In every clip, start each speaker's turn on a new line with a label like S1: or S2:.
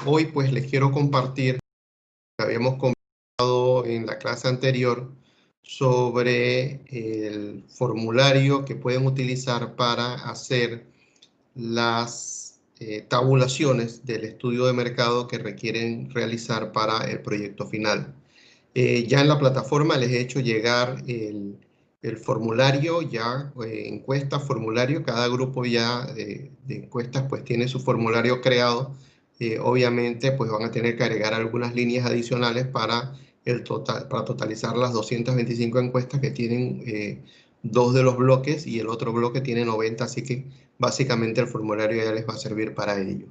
S1: Hoy pues les quiero compartir, que habíamos conversado en la clase anterior, sobre el formulario que pueden utilizar para hacer las tabulaciones del estudio de mercado que requieren realizar para el proyecto final. Ya en la plataforma les he hecho llegar el formulario, ya encuesta, formulario, cada grupo ya de encuestas pues tiene su formulario creado. Obviamente pues van a tener que agregar algunas líneas adicionales para para totalizar las 225 encuestas que tienen dos de los bloques y el otro bloque tiene 90, así que básicamente el formulario ya les va a servir para ello.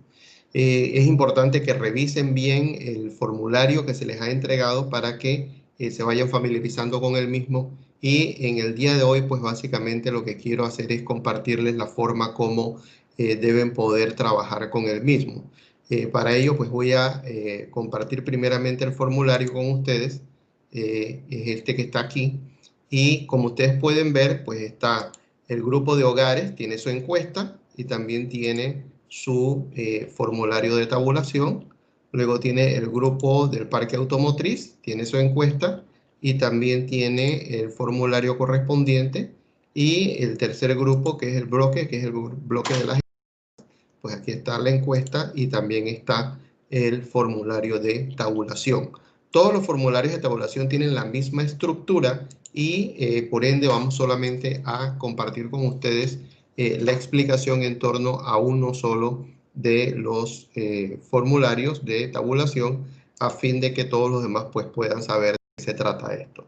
S1: Es importante que revisen bien el formulario que se les ha entregado para que se vayan familiarizando con el mismo. Y en el día de hoy, pues básicamente lo que quiero hacer es compartirles la forma como deben poder trabajar con el mismo. Para ello, pues voy a compartir primeramente el formulario con ustedes. Es este que está aquí. Y como ustedes pueden ver, pues está el grupo de hogares, tiene su encuesta y también tiene su formulario de tabulación. Luego tiene el grupo del parque automotriz, tiene su encuesta y también tiene el formulario correspondiente. Y el tercer grupo, que es el bloque, que es el bloque de las, pues aquí está la encuesta y también está el formulario de tabulación. Todos los formularios de tabulación tienen la misma estructura y por ende vamos solamente a compartir con ustedes la explicación en torno a uno solo de los formularios de tabulación a fin de que todos los demás pues puedan saber de qué se trata esto.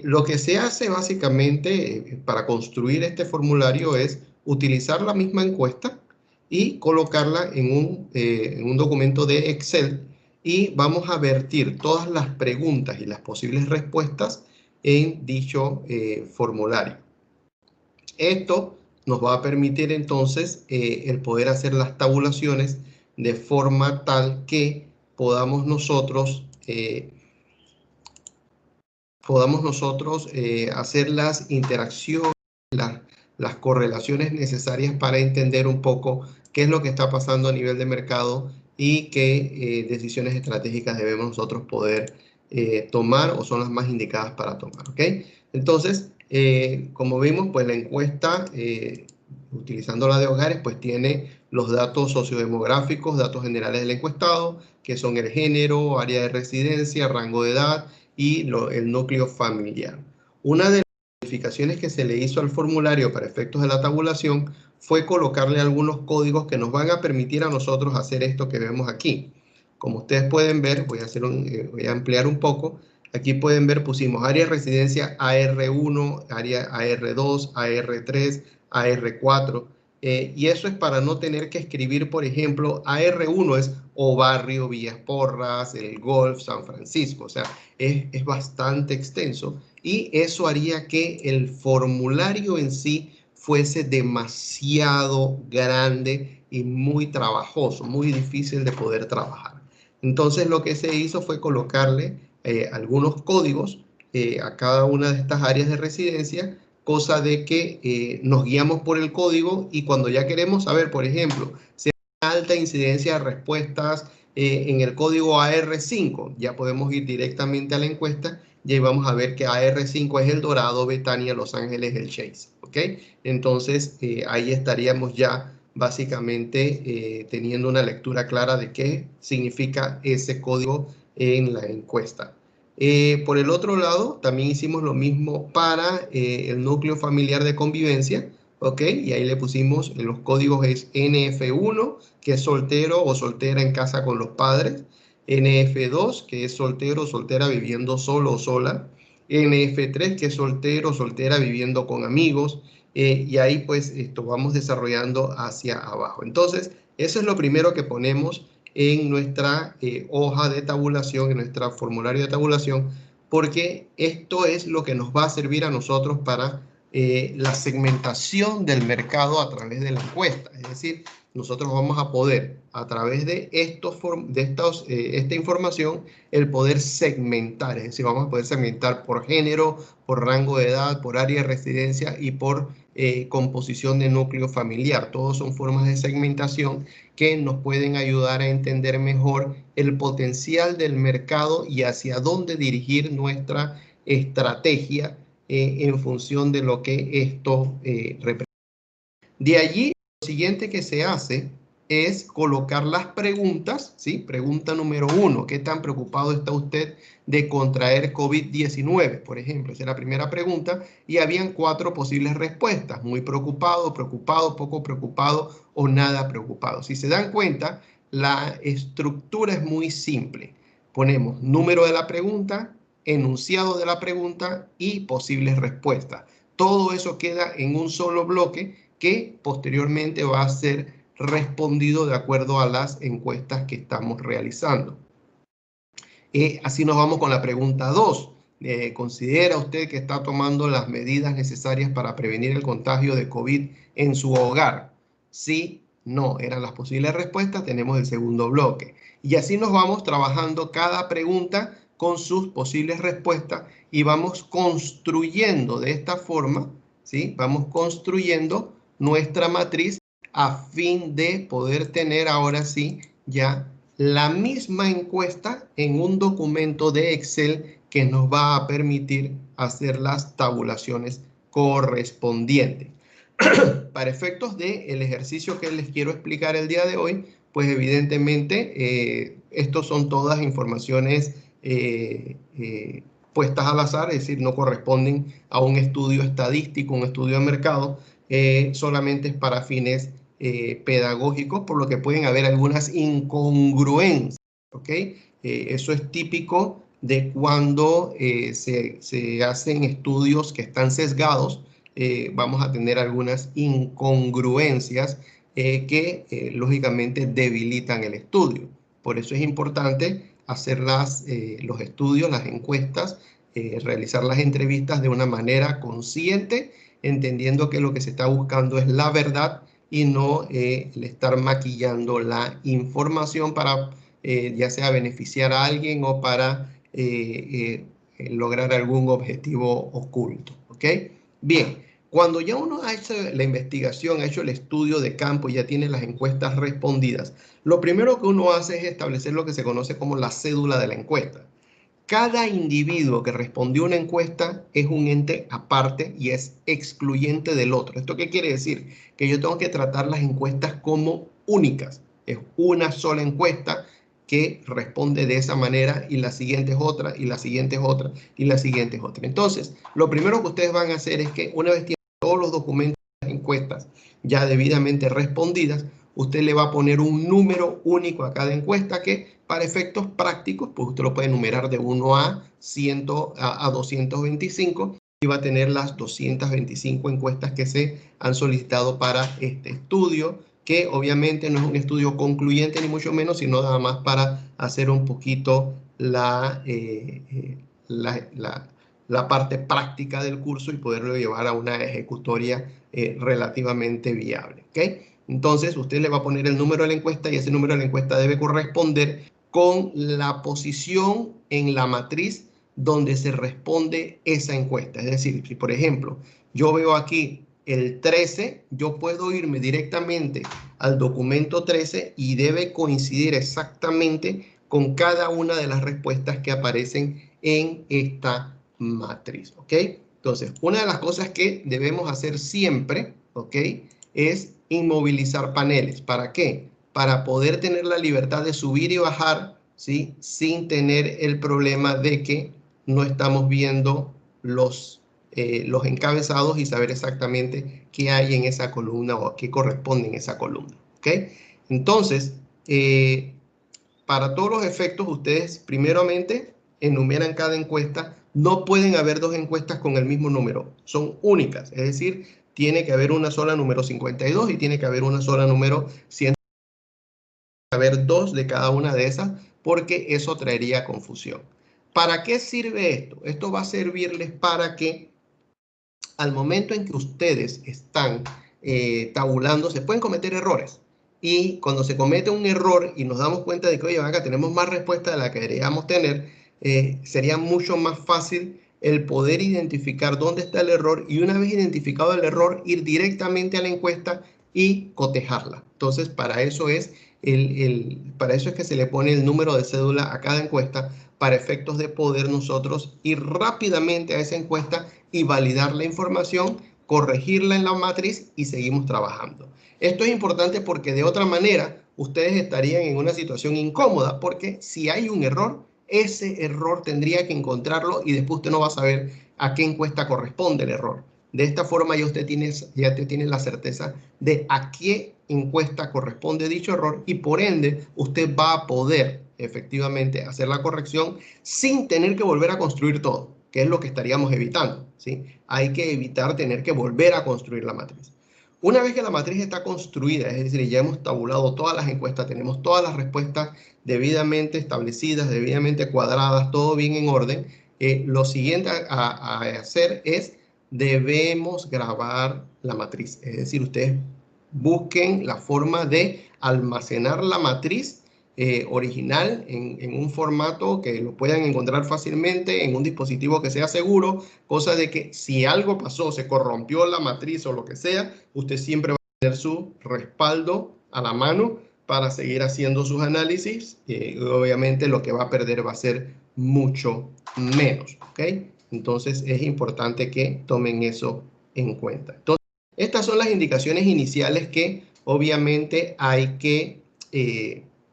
S1: Lo que se hace básicamente para construir este formulario es utilizar la misma encuesta y colocarla en un documento de Excel y vamos a vertir todas las preguntas y las posibles respuestas en dicho formulario. Esto nos va a permitir entonces el poder hacer las tabulaciones de forma tal que podamos nosotros hacer las interacciones, las correlaciones necesarias para entender un poco qué es lo que está pasando a nivel de mercado y qué decisiones estratégicas debemos nosotros poder tomar o son las más indicadas para tomar, ¿ok? Entonces, como vimos, pues la encuesta, utilizando la de hogares, pues tiene los datos sociodemográficos, datos generales del encuestado, que son el género, área de residencia, rango de edad, y el núcleo familiar. Una de las modificaciones que se le hizo al formulario para efectos de la tabulación fue colocarle algunos códigos que nos van a permitir a nosotros hacer esto que vemos aquí. Como ustedes pueden ver, voy a ampliar un poco. Aquí pueden ver, pusimos área de residencia AR1, área AR2, AR3, AR4. Y eso es para no tener que escribir, por ejemplo, AR1 es O Barrio, Villas Porras, El Golf, San Francisco. O sea, es bastante extenso y eso haría que el formulario en sí fuese demasiado grande y muy trabajoso, muy difícil de poder trabajar. Entonces lo que se hizo fue colocarle algunos códigos a cada una de estas áreas de residencia, cosa de que nos guiamos por el código y cuando ya queremos saber, por ejemplo, si hay alta incidencia de respuestas en el código AR5, ya podemos ir directamente a la encuesta y ahí vamos a ver que AR5 es El Dorado, Betania, Los Ángeles, El Chase, ¿ok? Entonces ahí estaríamos ya básicamente teniendo una lectura clara de qué significa ese código en la encuesta. Por el otro lado, también hicimos lo mismo para el núcleo familiar de convivencia, ¿ok? Y ahí le pusimos, los códigos es NF1, que es soltero o soltera en casa con los padres, NF2, que es soltero o soltera viviendo solo o sola, NF3, que es soltero o soltera viviendo con amigos, y ahí pues esto vamos desarrollando hacia abajo. Entonces, eso es lo primero que ponemos en nuestra hoja de tabulación, en nuestro formulario de tabulación, porque esto es lo que nos va a servir a nosotros para la segmentación del mercado a través de la encuesta. Es decir, nosotros vamos a poder, a través de esta información, el poder segmentar. Es decir, vamos a poder segmentar por género, por rango de edad, por área de residencia y por composición de núcleo familiar. Todos son formas de segmentación que nos pueden ayudar a entender mejor el potencial del mercado y hacia dónde dirigir nuestra estrategia en función de lo que esto representa. De allí, lo siguiente que se hace es colocar las preguntas, ¿sí? Pregunta número 1, ¿qué tan preocupado está usted de contraer COVID-19? Por ejemplo, esa es la primera pregunta y habían 4 posibles respuestas, muy preocupado, preocupado, poco preocupado o nada preocupado. Si se dan cuenta, la estructura es muy simple. Ponemos número de la pregunta, enunciado de la pregunta y posibles respuestas. Todo eso queda en un solo bloque que posteriormente va a ser respondido de acuerdo a las encuestas que estamos realizando. Así nos vamos con la pregunta 2. ¿Considera usted que está tomando las medidas necesarias para prevenir el contagio de COVID en su hogar? Sí, no, eran las posibles respuestas. Tenemos el segundo bloque. Y así nos vamos trabajando cada pregunta con sus posibles respuestas y vamos construyendo de esta forma, ¿sí? Vamos construyendo nuestra matriz a fin de poder tener ahora sí ya la misma encuesta en un documento de Excel que nos va a permitir hacer las tabulaciones correspondientes. Para efectos del ejercicio que les quiero explicar el día de hoy, pues evidentemente estos son todas informaciones puestas al azar, es decir, no corresponden a un estudio estadístico, un estudio de mercado, solamente es para fines pedagógicos, por lo que pueden haber algunas incongruencias, ¿ok? Eso es típico de cuando se hacen estudios que están sesgados, vamos a tener algunas incongruencias que lógicamente debilitan el estudio. Por eso es importante hacer los estudios, las encuestas, realizar las entrevistas de una manera consciente, entendiendo que lo que se está buscando es la verdad y no el estar maquillando la información para ya sea beneficiar a alguien o para lograr algún objetivo oculto, ¿ok? Bien, cuando ya uno ha hecho la investigación, ha hecho el estudio de campo y ya tiene las encuestas respondidas, lo primero que uno hace es establecer lo que se conoce como la cédula de la encuesta. Cada individuo que respondió una encuesta es un ente aparte y es excluyente del otro. ¿Esto qué quiere decir? Que yo tengo que tratar las encuestas como únicas. Es una sola encuesta que responde de esa manera y la siguiente es otra, y la siguiente es otra, y la siguiente es otra. Entonces, lo primero que ustedes van a hacer es que una vez tienen todos los documentos de las encuestas ya debidamente respondidas, usted le va a poner un número único a cada encuesta que para efectos prácticos, pues usted lo puede enumerar de 1 a 100 a 225 y va a tener las 225 encuestas que se han solicitado para este estudio, que obviamente no es un estudio concluyente ni mucho menos, sino nada más para hacer un poquito la parte práctica del curso y poderlo llevar a una ejecutoria relativamente viable, ¿ok? Entonces, usted le va a poner el número de la encuesta y ese número de la encuesta debe corresponder con la posición en la matriz donde se responde esa encuesta. Es decir, si por ejemplo yo veo aquí el 13, yo puedo irme directamente al documento 13 y debe coincidir exactamente con cada una de las respuestas que aparecen en esta matriz, ¿ok? Entonces, una de las cosas que debemos hacer siempre, ¿ok?, es inmovilizar paneles. ¿Para qué? Para poder tener la libertad de subir y bajar, ¿sí?, sin tener el problema de que no estamos viendo los encabezados y saber exactamente qué hay en esa columna o a qué corresponde en esa columna, ¿ok? Entonces, para todos los efectos, ustedes primeramente enumeran cada encuesta. No pueden haber dos encuestas con el mismo número, son únicas, es decir, tiene que haber una sola número 52 y tiene que haber una sola número 100. Haber dos de cada una de esas porque eso traería confusión. ¿Para qué sirve esto? Esto va a servirles para que al momento en que ustedes están tabulando, se pueden cometer errores. Y cuando se comete un error y nos damos cuenta de que, oye, acá tenemos más respuestas de la que deberíamos tener, sería mucho más fácil el poder identificar dónde está el error y una vez identificado el error, ir directamente a la encuesta y cotejarla. Entonces, para eso es que se le pone el número de cédula a cada encuesta, para efectos de poder nosotros ir rápidamente a esa encuesta y validar la información, corregirla en la matriz y seguimos trabajando. Esto es importante porque de otra manera ustedes estarían en una situación incómoda, porque si hay un error, ese error tendría que encontrarlo y después usted no va a saber a qué encuesta corresponde el error. De esta forma ya usted tiene la certeza de a qué encuesta corresponde dicho error y por ende usted va a poder efectivamente hacer la corrección sin tener que volver a construir todo, que es lo que estaríamos evitando, ¿sí? Hay que evitar tener que volver a construir la matriz. Una vez que la matriz está construida, es decir, ya hemos tabulado todas las encuestas, tenemos todas las respuestas debidamente establecidas, debidamente cuadradas, todo bien en orden, lo siguiente a hacer es debemos grabar la matriz. Es decir, ustedes busquen la forma de almacenar la matriz original en un formato que lo puedan encontrar fácilmente, en un dispositivo que sea seguro, cosa de que si algo pasó, se corrompió la matriz o lo que sea, usted siempre va a tener su respaldo a la mano para seguir haciendo sus análisis. Obviamente lo que va a perder va a ser mucho menos, ¿ok? Entonces es importante que tomen eso en cuenta. Entonces, estas son las indicaciones iniciales que obviamente hay que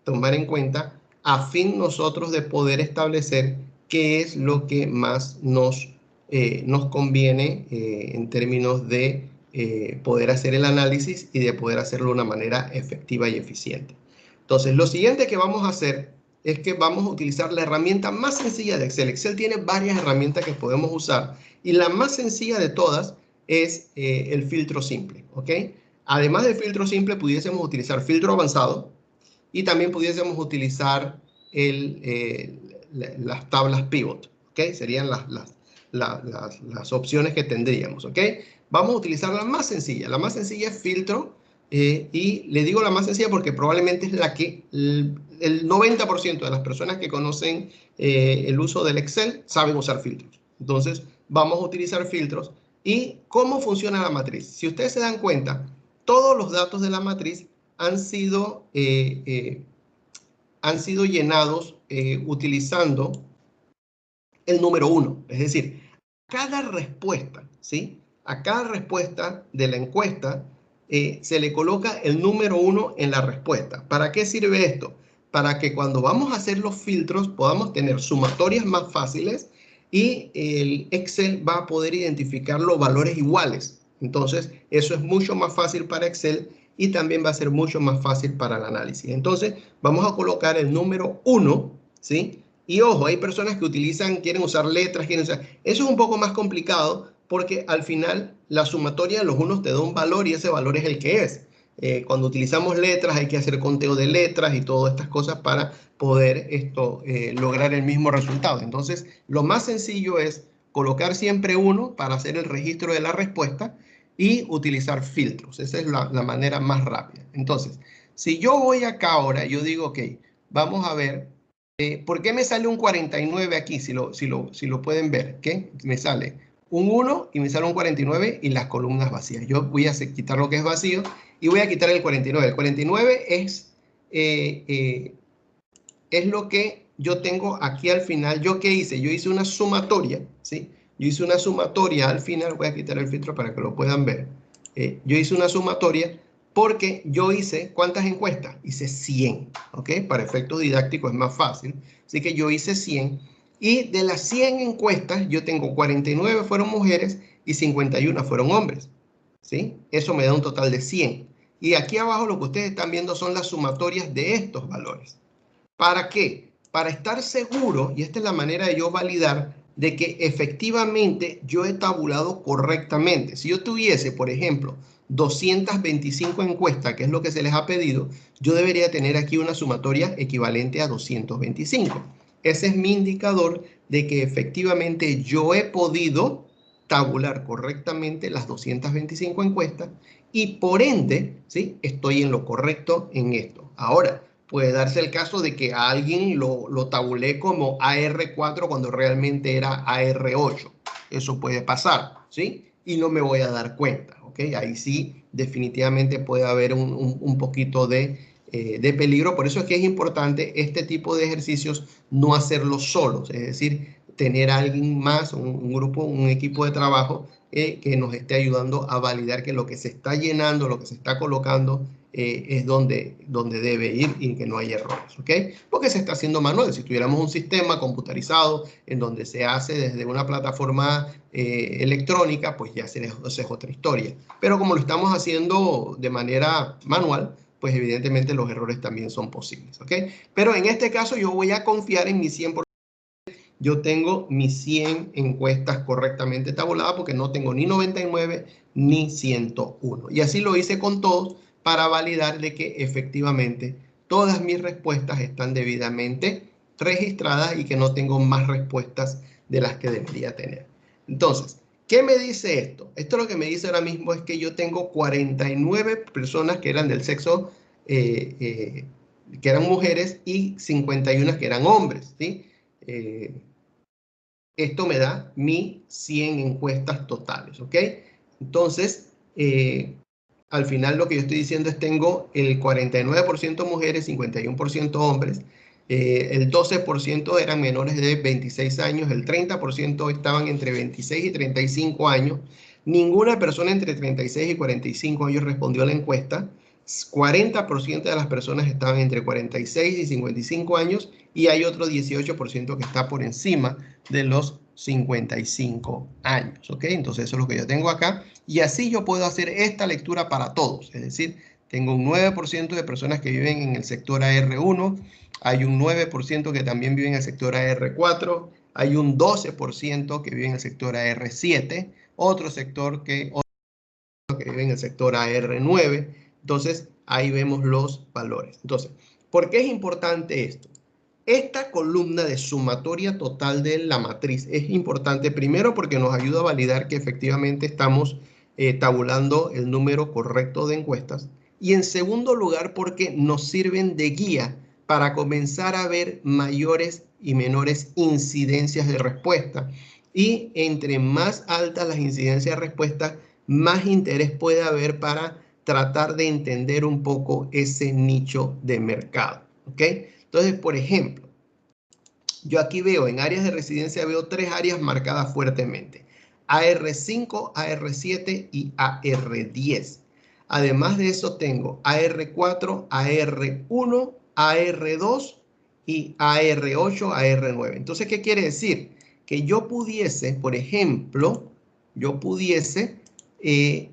S1: tomar en cuenta a fin nosotros de poder establecer qué es lo que más nos conviene en términos de poder hacer el análisis y de poder hacerlo de una manera efectiva y eficiente. Entonces, lo siguiente que vamos a hacer es que vamos a utilizar la herramienta más sencilla de Excel. Excel tiene varias herramientas que podemos usar y la más sencilla de todas es el filtro simple, ¿ok? Además del filtro simple, pudiésemos utilizar filtro avanzado y también pudiésemos utilizar las tablas pivot, ¿ok? Serían las opciones que tendríamos, ¿ok? Vamos a utilizar la más sencilla. La más sencilla es filtro y le digo la más sencilla porque probablemente es la que el 90% de las personas que conocen el uso del Excel saben usar filtros. Entonces, vamos a utilizar filtros. ¿Y cómo funciona la matriz? Si ustedes se dan cuenta, todos los datos de la matriz han sido llenados utilizando el número 1. Es decir, cada respuesta, ¿sí? A cada respuesta de la encuesta se le coloca el número 1 en la respuesta. ¿Para qué sirve esto? Para que cuando vamos a hacer los filtros podamos tener sumatorias más fáciles y el Excel va a poder identificar los valores iguales. Entonces, eso es mucho más fácil para Excel y también va a ser mucho más fácil para el análisis. Entonces, vamos a colocar el número 1, ¿sí? Y ojo, hay personas que quieren usar letras, eso es un poco más complicado porque al final la sumatoria de los unos te da un valor y ese valor es el que es. Cuando utilizamos letras hay que hacer conteo de letras y todas estas cosas para poder lograr el mismo resultado. Entonces, lo más sencillo es colocar siempre 1 para hacer el registro de la respuesta y utilizar filtros. Esa es la manera más rápida. Entonces, si yo voy acá ahora, yo digo, ok, vamos a ver, ¿por qué me sale un 49 aquí? Si lo pueden ver, ¿qué? Me sale un 1 y me sale un 49 y las columnas vacías. Yo voy a quitar lo que es vacío y voy a quitar el 49. El 49 es lo que yo tengo aquí al final. ¿Yo qué hice? Yo hice una sumatoria, ¿sí? Yo hice una sumatoria al final. Voy a quitar el filtro para que lo puedan ver. Yo hice una sumatoria porque yo hice, ¿cuántas encuestas? Hice 100, ¿ok? Para efectos didácticos es más fácil. Así que yo hice 100 y de las 100 encuestas yo tengo 49 fueron mujeres y 51 fueron hombres, ¿sí? Eso me da un total de 100. Y aquí abajo lo que ustedes están viendo son las sumatorias de estos valores. ¿Para qué? Para estar seguro, y esta es la manera de yo validar de que efectivamente yo he tabulado correctamente. Si yo tuviese, por ejemplo, 225 encuestas, que es lo que se les ha pedido, yo debería tener aquí una sumatoria equivalente a 225. Ese es mi indicador de que efectivamente yo he podido tabular correctamente las 225 encuestas y por ende, ¿sí? Estoy en lo correcto en esto. Ahora, puede darse el caso de que a alguien lo tabulé como AR4 cuando realmente era AR8. Eso puede pasar, ¿sí? Y no me voy a dar cuenta, ¿ok? Ahí sí definitivamente puede haber un poquito de peligro. Por eso es que es importante este tipo de ejercicios no hacerlos solos, es decir, tener a alguien más, un grupo, un equipo de trabajo que nos esté ayudando a validar que lo que se está llenando, lo que se está colocando, es donde debe ir y que no hay errores, ¿ok? Porque se está haciendo manual. Si tuviéramos un sistema computarizado en donde se hace desde una plataforma electrónica, pues ya esa es otra historia. Pero como lo estamos haciendo de manera manual, pues evidentemente los errores también son posibles, ¿ok? Pero en este caso yo voy a confiar en mi 100%. Yo tengo mis 100 encuestas correctamente tabuladas porque no tengo ni 99 ni 101. Y así lo hice con todos para validar de que efectivamente todas mis respuestas están debidamente registradas y que no tengo más respuestas de las que debería tener. Entonces, ¿qué me dice esto? Esto lo que me dice ahora mismo es que yo tengo 49 personas que eran del sexo, que eran mujeres, y 51 que eran hombres, ¿sí? Esto me da mis 100 encuestas totales, ¿ok? Entonces, al final lo que yo estoy diciendo es tengo el 49% mujeres, 51% hombres, el 12% eran menores de 26 años, el 30% estaban entre 26 y 35 años, ninguna persona entre 36 y 45 años respondió a la encuesta, 40% de las personas estaban entre 46 y 55 años y hay otro 18% que está por encima de los 55 años, ¿ok? Entonces eso es lo que yo tengo acá y así yo puedo hacer esta lectura para todos, es decir, tengo un 9% de personas que viven en el sector AR1, hay un 9% que también vive en el sector AR4, hay un 12% que vive en el sector AR7, otro sector que vive en el sector AR9, entonces ahí vemos los valores. Entonces, ¿por qué es importante esto? Esta columna de sumatoria total de la matriz es importante primero porque nos ayuda a validar que efectivamente estamos tabulando el número correcto de encuestas y en segundo lugar porque nos sirven de guía para comenzar a ver mayores y menores incidencias de respuesta y entre más altas las incidencias de respuesta, más interés puede haber para tratar de entender un poco ese nicho de mercado, ¿ok? Entonces, por ejemplo, yo aquí veo en áreas de residencia, veo 3 áreas marcadas fuertemente. AR5, AR7 y AR10. Además de eso tengo AR4, AR1, AR2 y AR8, AR9. Entonces, ¿qué quiere decir? Que yo pudiese, por ejemplo, yo pudiese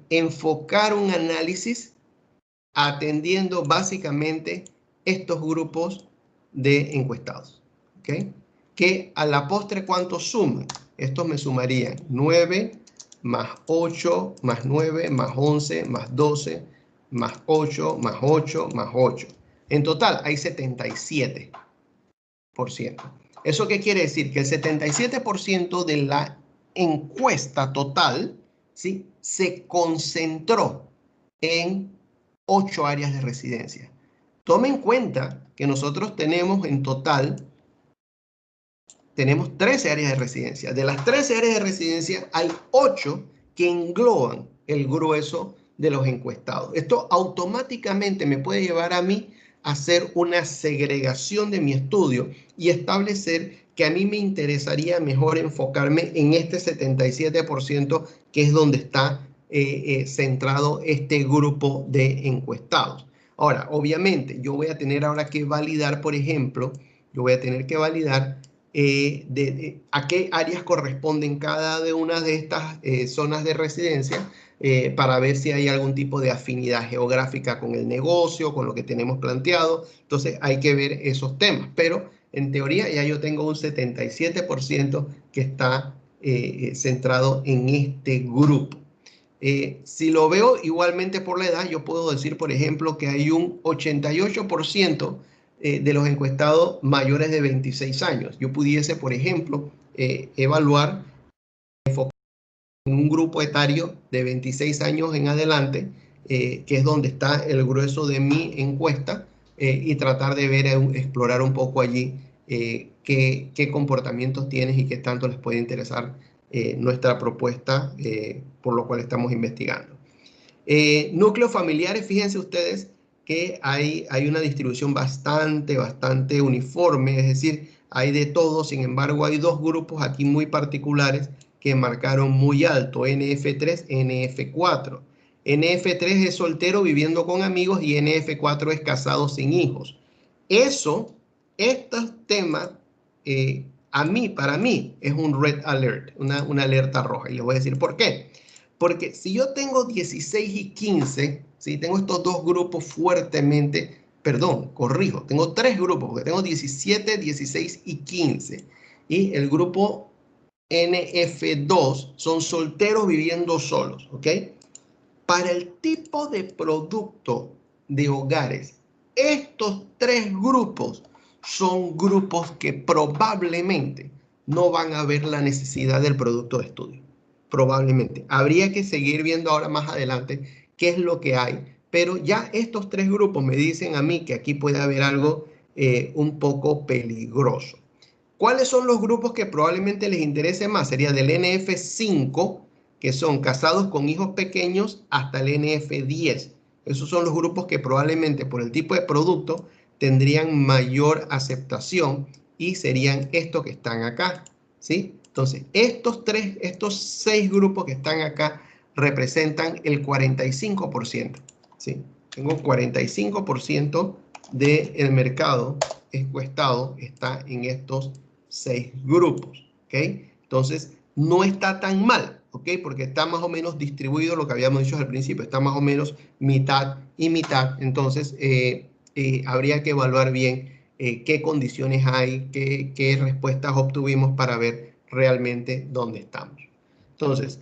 S1: enfocar un análisis atendiendo básicamente estos grupos de encuestados, ¿ok? Que a la postre, ¿cuántos suman? Estos me sumarían 9 más 8 más 9 más 11 más 12 más 8 más 8 más 8. En total hay 77%. ¿Eso qué quiere decir? Que el 77% de la encuesta total, ¿sí?, se concentró en 8 áreas de residencia. Tome en cuenta que nosotros tenemos en total, tenemos 13 áreas de residencia. De las 13 áreas de residencia hay 8 que engloban el grueso de los encuestados. Esto automáticamente me puede llevar a mí a hacer una segregación de mi estudio y establecer que a mí me interesaría mejor enfocarme en este 77% que es donde está centrado este grupo de encuestados. Ahora, obviamente, yo voy a tener ahora que validar, por ejemplo, yo voy a tener que validar a qué áreas corresponden cada una de estas zonas de residencia para ver si hay algún tipo de afinidad geográfica con el negocio, con lo que tenemos planteado. Entonces hay que ver esos temas, pero en teoría ya yo tengo un 77% que está centrado en este grupo. Si lo veo igualmente por la edad, yo puedo decir, por ejemplo, que hay un 88% de los encuestados mayores de 26 años. Yo pudiese, por ejemplo, evaluar en un grupo etario de 26 años en adelante, que es donde está el grueso de mi encuesta, y tratar de ver, explorar un poco allí qué comportamientos tienes y qué tanto les puede interesar nuestra propuesta, por lo cual estamos investigando. Núcleos familiares, fíjense ustedes que hay una distribución bastante uniforme, es decir, hay de todo. Sin embargo, hay dos grupos aquí muy particulares que marcaron muy alto, NF3, NF4. NF3 es soltero viviendo con amigos y NF4 es casado sin hijos. Estos temas, para mí, es un red alert, una alerta roja. Y les voy a decir por qué. Porque si yo tengo 16 y 15, ¿sí? Tengo estos dos grupos fuertemente, perdón, corrijo, tengo tres grupos, porque tengo 17, 16 y 15. Y el grupo NF2 son solteros viviendo solos, ¿ok? Para el tipo de producto de hogares, estos tres grupos son grupos que probablemente no van a ver la necesidad del producto de estudio. Probablemente. Habría que seguir viendo ahora más adelante qué es lo que hay. Pero ya estos tres grupos me dicen a mí que aquí puede haber algo un poco peligroso. ¿Cuáles son los grupos que probablemente les interese más? Sería del NF5, que son casados con hijos pequeños, hasta el NF10. Esos son los grupos que probablemente por el tipo de producto tendrían mayor aceptación y serían estos que están acá, ¿sí? Entonces, estos 6 grupos que están acá representan el 45%, ¿sí? Tengo 45% del mercado encuestado está en estos 6 grupos, ¿ok? Entonces, no está tan mal, ¿ok? Porque está más o menos distribuido lo que habíamos dicho al principio, está más o menos mitad y mitad. Entonces, habría que evaluar bien qué condiciones hay, qué respuestas obtuvimos para ver realmente dónde estamos. Entonces,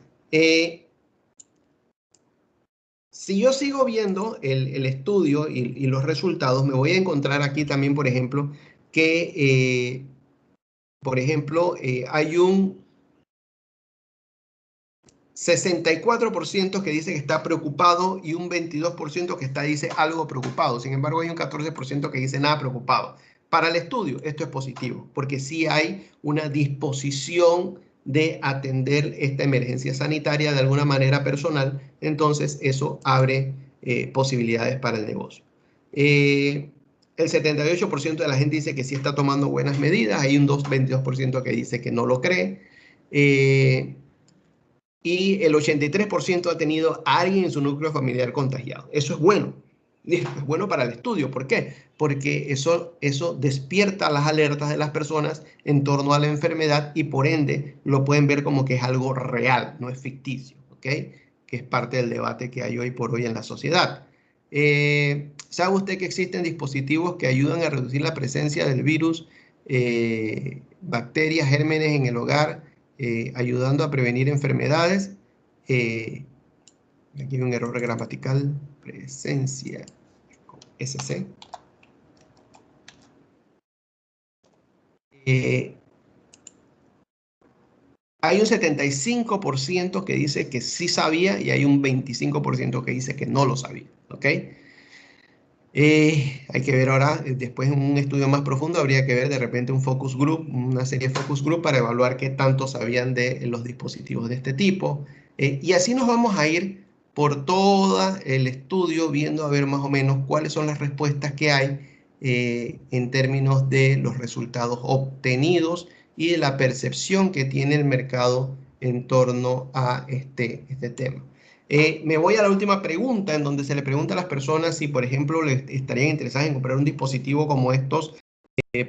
S1: si yo sigo viendo el estudio y los resultados, me voy a encontrar aquí también, por ejemplo, que, hay un 64% que dice que está preocupado y un 22% que dice algo preocupado. Sin embargo, hay un 14% que dice nada preocupado. Para el estudio, esto es positivo, porque sí hay una disposición de atender esta emergencia sanitaria de alguna manera personal. Entonces, eso abre posibilidades para el negocio. El 78% de la gente dice que sí está tomando buenas medidas. Hay un 22% que dice que no lo cree. Y el 83% ha tenido a alguien en su núcleo familiar contagiado. Eso es bueno. Es bueno para el estudio. ¿Por qué? Porque eso despierta las alertas de las personas en torno a la enfermedad y por ende lo pueden ver como que es algo real, no es ficticio, ¿ok? Que es parte del debate que hay hoy por hoy en la sociedad. ¿Sabe usted que existen dispositivos que ayudan a reducir la presencia del virus, bacterias, gérmenes en el hogar, ayudando a prevenir enfermedades? Aquí hay un error gramatical, presencia, SC. Hay un 75% que dice que sí sabía y hay un 25% que dice que no lo sabía, ¿ok? Hay que ver ahora, después en un estudio más profundo, habría que ver de repente un focus group, una serie de focus group para evaluar qué tanto sabían de los dispositivos de este tipo. Y así nos vamos a ir por todo el estudio viendo a ver más o menos cuáles son las respuestas que hay en términos de los resultados obtenidos y de la percepción que tiene el mercado en torno a este tema. Me voy a la última pregunta, en donde se le pregunta a las personas si, por ejemplo, les estarían interesadas en comprar un dispositivo como estos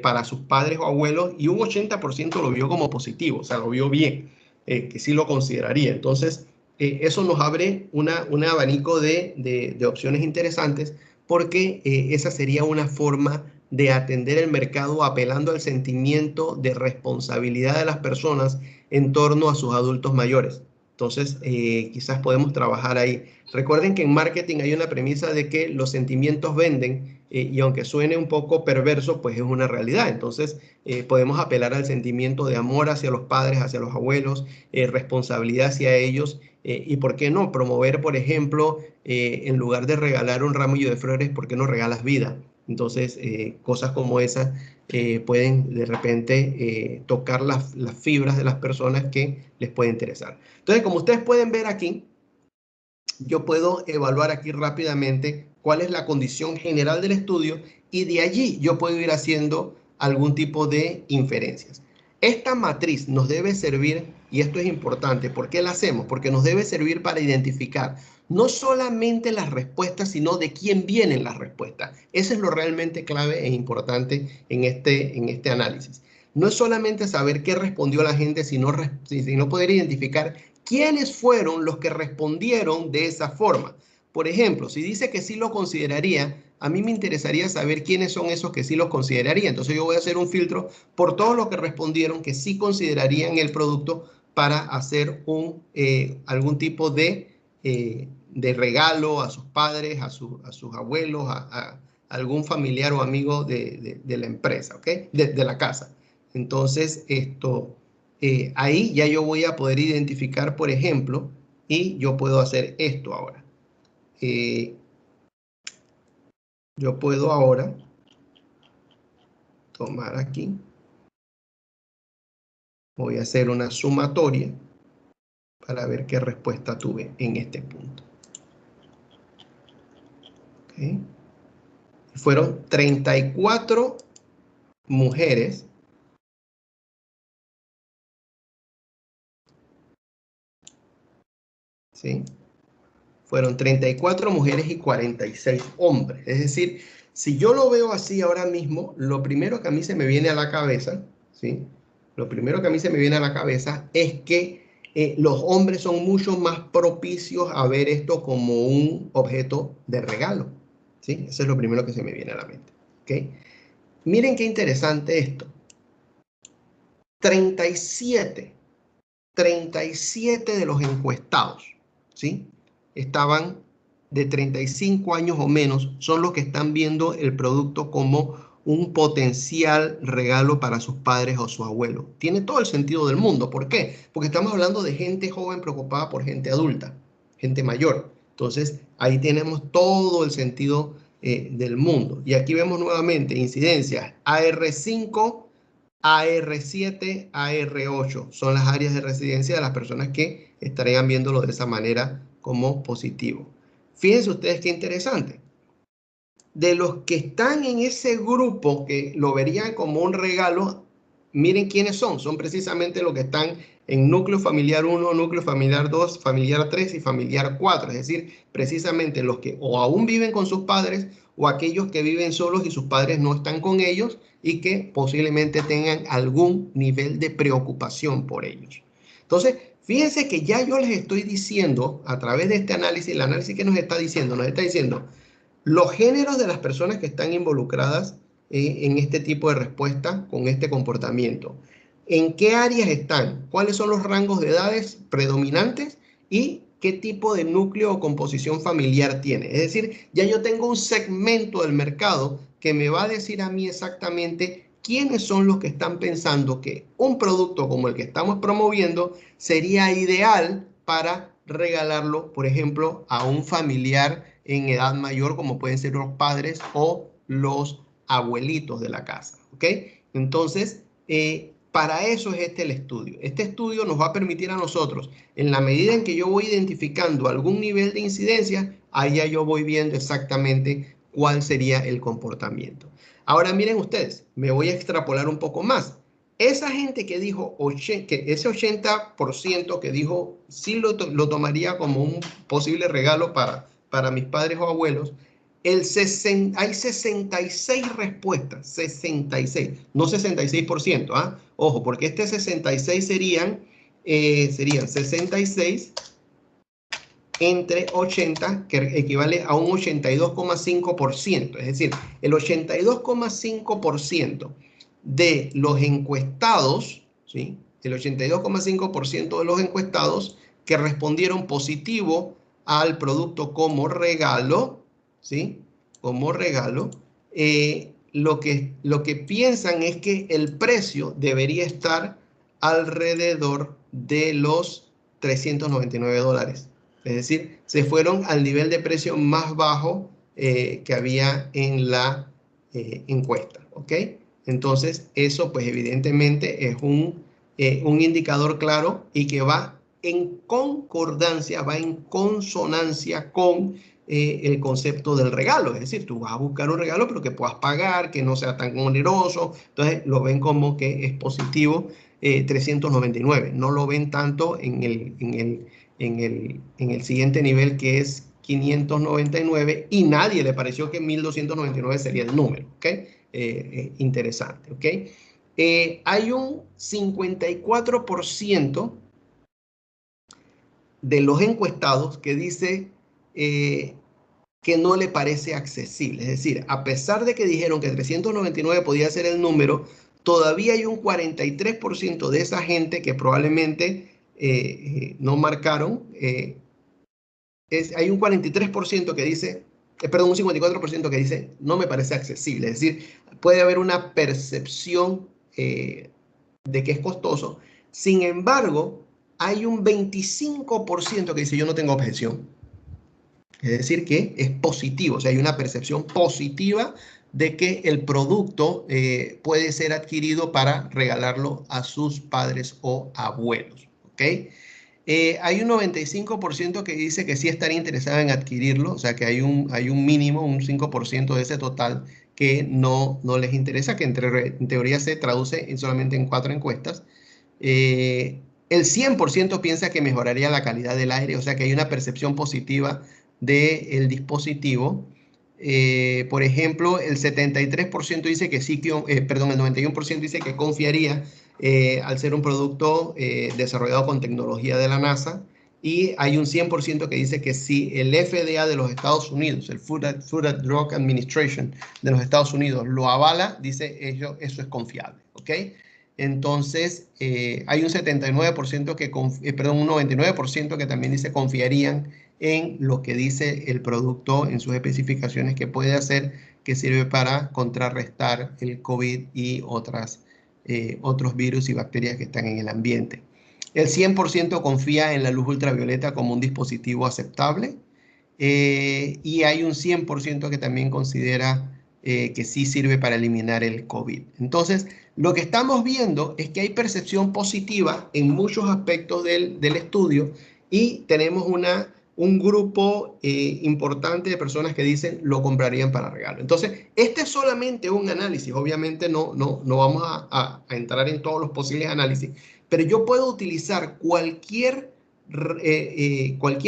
S1: para sus padres o abuelos, y un 80% lo vio como positivo, o sea, lo vio bien, que sí lo consideraría. Entonces, eso nos abre un abanico de opciones interesantes, porque esa sería una forma de atender el mercado apelando al sentimiento de responsabilidad de las personas en torno a sus adultos mayores. Entonces, quizás podemos trabajar ahí. Recuerden que en marketing hay una premisa de que los sentimientos venden, y aunque suene un poco perverso, pues es una realidad. Entonces, podemos apelar al sentimiento de amor hacia los padres, hacia los abuelos, responsabilidad hacia ellos, y por qué no promover, por ejemplo, en lugar de regalar un ramillo de flores, ¿por qué no regalas vida? Entonces, cosas como esas pueden de repente tocar las fibras de las personas que les puede interesar. Entonces, como ustedes pueden ver aquí, yo puedo evaluar aquí rápidamente cuál es la condición general del estudio y de allí yo puedo ir haciendo algún tipo de inferencias. Esta matriz nos debe servir, y esto es importante, ¿por qué la hacemos? Porque nos debe servir para identificar no solamente las respuestas, sino de quién vienen las respuestas. Eso es lo realmente clave e importante en este análisis. No es solamente saber qué respondió la gente, sino poder identificar quiénes fueron los que respondieron de esa forma. Por ejemplo, si dice que sí lo consideraría, a mí me interesaría saber quiénes son esos que sí los consideraría. Entonces yo voy a hacer un filtro por todos los que respondieron que sí considerarían el producto para hacer algún tipo de regalo a sus padres, a sus abuelos, a algún familiar o amigo de la empresa, ¿ok? De la casa. Entonces, ahí ya yo voy a poder identificar, por ejemplo, y yo puedo hacer esto ahora. Yo puedo ahora tomar aquí, voy a hacer una sumatoria para ver qué respuesta tuve en este punto. ¿Okay? Fueron 34 mujeres. ¿Sí? Fueron 34 mujeres y 46 hombres. Es decir, si yo lo veo así ahora mismo, lo primero que a mí se me viene a la cabeza, ¿sí? Lo primero que a mí se me viene a la cabeza es que los hombres son mucho más propicios a ver esto como un objeto de regalo, ¿sí? Eso es lo primero que se me viene a la mente, ¿ok? Miren qué interesante esto. 37 de los encuestados, ¿sí? Estaban de 35 años o menos, son los que están viendo el producto como un potencial regalo para sus padres o su abuelo. Tiene todo el sentido del mundo. ¿Por qué? Porque estamos hablando de gente joven preocupada por gente adulta, gente mayor. Entonces, ahí tenemos todo el sentido del mundo. Y aquí vemos nuevamente incidencias AR5, AR7, AR8 son las áreas de residencia de las personas que estarían viéndolo de esa manera como positivo. Fíjense ustedes qué interesante. De los que están en ese grupo que lo verían como un regalo, miren quiénes son. Son precisamente los que están en núcleo familiar 1, núcleo familiar 2, familiar 3 y familiar 4. Es decir, precisamente los que o aún viven con sus padres o aquellos que viven solos y sus padres no están con ellos y que posiblemente tengan algún nivel de preocupación por ellos. Entonces, fíjense que ya yo les estoy diciendo a través de este análisis, el análisis que nos está diciendo los géneros de las personas que están involucradas en este tipo de respuesta con este comportamiento. ¿En qué áreas están? ¿Cuáles son los rangos de edades predominantes? ¿Y qué tipo de núcleo o composición familiar tiene? Es decir, ya yo tengo un segmento del mercado que me va a decir a mí exactamente quiénes son los que están pensando que un producto como el que estamos promoviendo sería ideal para regalarlo, por ejemplo, a un familiar en edad mayor, como pueden ser los padres o los abuelitos de la casa, ¿ok? Entonces, para eso es el estudio. Este estudio nos va a permitir a nosotros, en la medida en que yo voy identificando algún nivel de incidencia, ahí ya yo voy viendo exactamente cuál sería el comportamiento. Ahora miren ustedes, me voy a extrapolar un poco más. Esa gente que dijo, que ese 80% que dijo sí lo tomaría como un posible regalo para mis padres o abuelos, hay 66 respuestas, 66, no 66%, ¿ah? Ojo, porque este 66 serían 66 entre 80, que equivale a un 82,5%. Es decir, el 82,5% de los encuestados, ¿sí? El 82,5% de los encuestados que respondieron positivo al producto como regalo, ¿sí? Como regalo, lo que piensan es que el precio debería estar alrededor de los $399. Es decir, se fueron al nivel de precio más bajo que había en la encuesta, ¿ok? Entonces, eso pues evidentemente es un indicador claro y que va en concordancia, va en consonancia con el concepto del regalo. Es decir, tú vas a buscar un regalo, pero que puedas pagar, que no sea tan oneroso. Entonces, lo ven como que es positivo 399. No lo ven tanto en el siguiente nivel, que es 599, y nadie le pareció que 1299 sería el número, ¿ok? Interesante, ¿ok? Hay un 54% de los encuestados que dice que no le parece accesible. Es decir, a pesar de que dijeron que 399 podía ser el número, todavía hay un 43% de esa gente que probablemente no marcaron. Hay un 43% que dice, perdón, un 54% que dice no me parece accesible. Es decir, puede haber una percepción de que es costoso. Sin embargo, hay un 25% que dice yo no tengo objeción. Es decir, que es positivo, o sea, hay una percepción positiva de que el producto puede ser adquirido para regalarlo a sus padres o abuelos, ¿ok? Hay un 95% que dice que sí estaría interesado en adquirirlo, o sea que hay un mínimo, un 5% de ese total que no les interesa, que en teoría se traduce solamente en 4 encuestas. El 100% piensa que mejoraría la calidad del aire, o sea que hay una percepción positiva del dispositivo. Por ejemplo, el 73% dice que sí, perdón, el 91% dice que confiaría al ser un producto desarrollado con tecnología de la NASA, y hay un 100% que dice que si el FDA de los Estados Unidos, el Food and Drug Administration de los Estados Unidos lo avala, dice eso es confiable, ¿ok? Entonces, hay un 79% perdón, un 99% que también dice confiarían en lo que dice el producto en sus especificaciones que puede hacer, que sirve para contrarrestar el COVID y otros virus y bacterias que están en el ambiente. El 100% confía en la luz ultravioleta como un dispositivo aceptable, y hay un 100% que también considera que sí sirve para eliminar el COVID. Entonces, lo que estamos viendo es que hay percepción positiva en muchos aspectos del estudio, y tenemos un grupo importante de personas que dicen lo comprarían para regalo. Entonces, este es solamente un análisis. Obviamente no vamos a entrar en todos los posibles análisis, pero yo puedo utilizar cualquier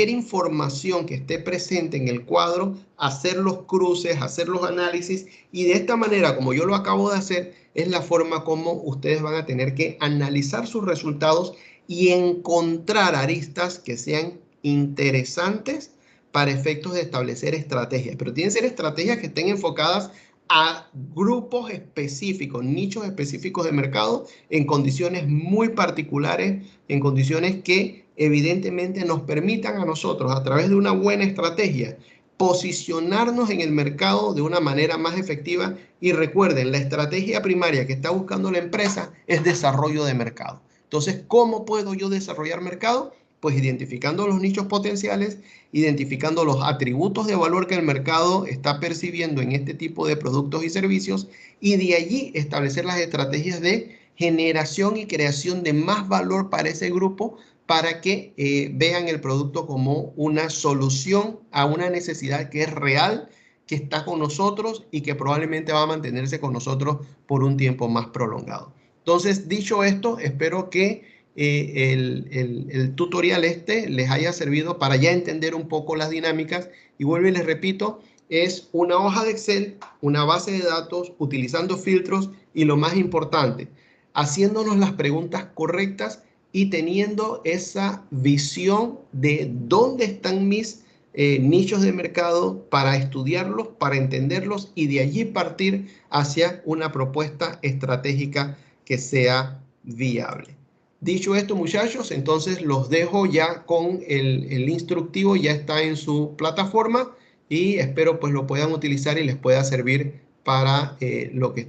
S1: información que esté presente en el cuadro, hacer los cruces, hacer los análisis, y de esta manera, como yo lo acabo de hacer, es la forma como ustedes van a tener que analizar sus resultados y encontrar aristas que sean interesantes para efectos de establecer estrategias. Pero tienen que ser estrategias que estén enfocadas a grupos específicos, nichos específicos de mercado, en condiciones muy particulares, en condiciones que evidentemente nos permitan a nosotros, a través de una buena estrategia, posicionarnos en el mercado de una manera más efectiva. Y recuerden, la estrategia primaria que está buscando la empresa es desarrollo de mercado. Entonces, ¿cómo puedo yo desarrollar mercado? Pues identificando los nichos potenciales, identificando los atributos de valor que el mercado está percibiendo en este tipo de productos y servicios, y de allí establecer las estrategias de generación y creación de más valor para ese grupo, para que vean el producto como una solución a una necesidad que es real, que está con nosotros y que probablemente va a mantenerse con nosotros por un tiempo más prolongado. Entonces, dicho esto, espero que el tutorial les haya servido para ya entender un poco las dinámicas. Y vuelvo y les repito, es una hoja de Excel, una base de datos, utilizando filtros, y lo más importante, haciéndonos las preguntas correctas y teniendo esa visión de dónde están mis nichos de mercado, para estudiarlos, para entenderlos, y de allí partir hacia una propuesta estratégica que sea viable. Dicho esto, muchachos, entonces los dejo ya con el instructivo, ya está en su plataforma, y espero pues lo puedan utilizar y les pueda servir para lo que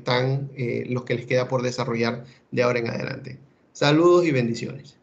S1: les queda por desarrollar de ahora en adelante. Saludos y bendiciones.